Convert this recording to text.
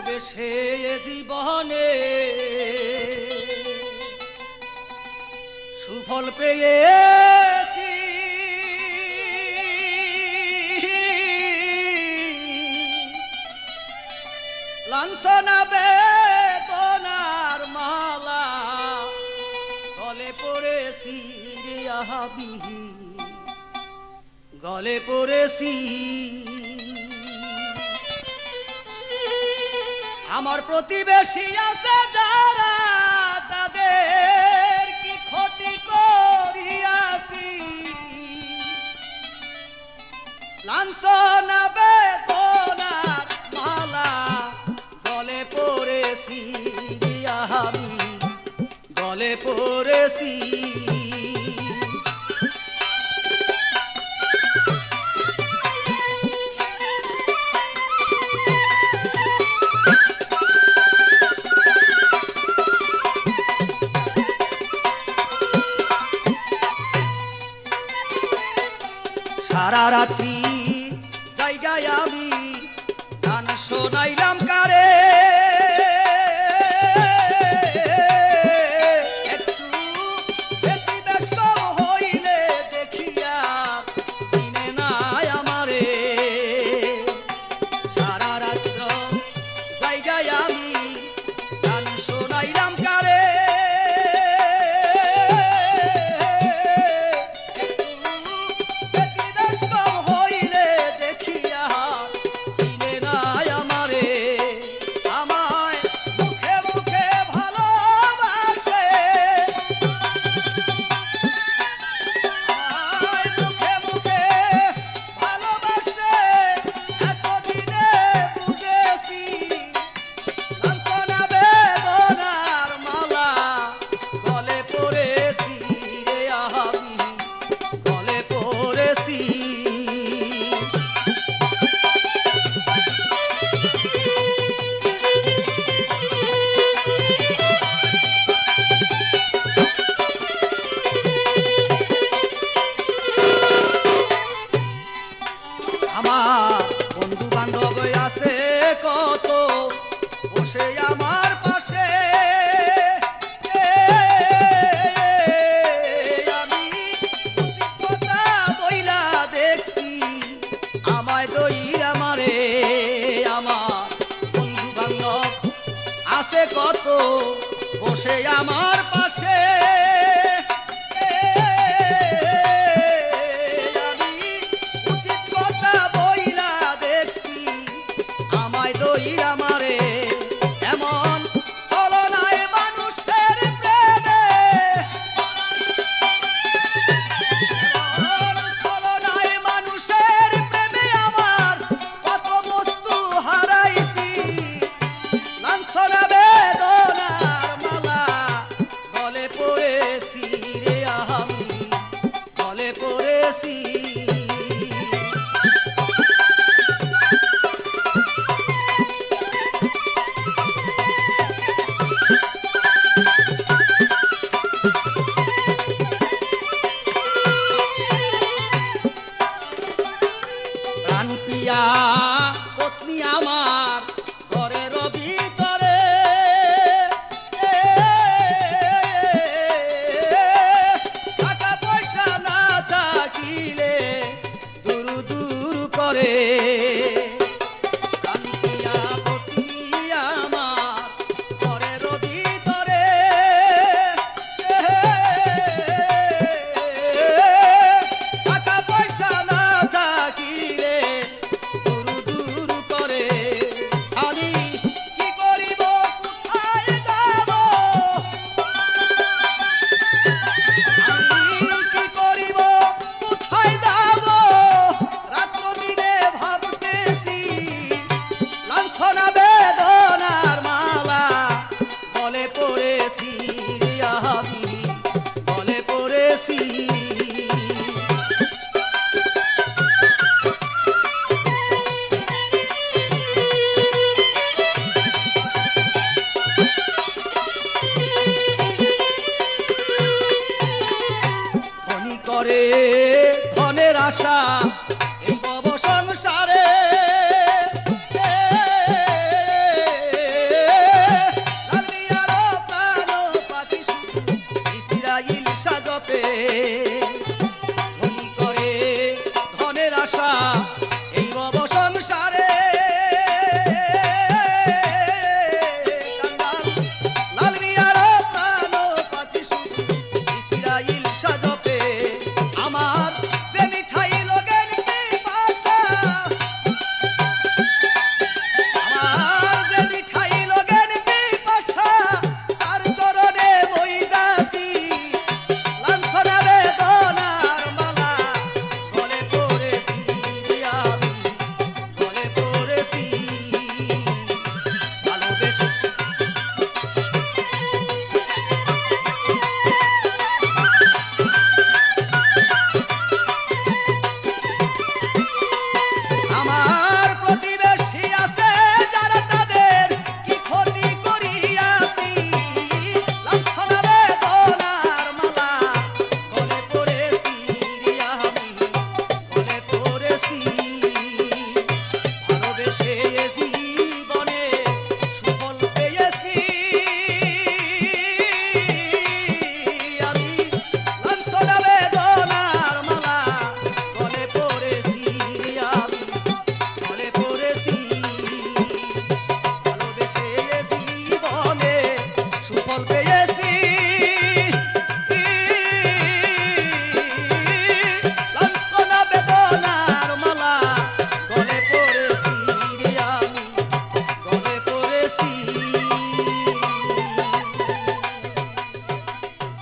ভালোবেসে জীবনে সুফল পেয়েছি, লাঞ্ছনা বেদনার মালা গলে পড়েছি রে আহাবি, গলে পড়েছি। আমার প্রতিবেশী আছে যারা, তাদের কি ক্ষতি করিয়াছি, লাঞ্ছনা বেদনার মালা গলে পড়েছি আমি, গলে পড়েছি। সারা রাত্রি জায়গায় আমি গান শোনাইলাম কারে, একটু ব্যতিব্যস্ত হইলে দেখিয়া চিনে নাই আমারে। সারা রাত্র জায়গায় আমি গান শোনাইলাম কারে, আমার বন্ধু বান্ধব আছে কত বসে আমার পাশে, আমি কথা বইলা দেখছি আমায় দইরা মারে। আমার বন্ধু বান্ধব আছে কত বসে আমার পাশে, দইরা মারে।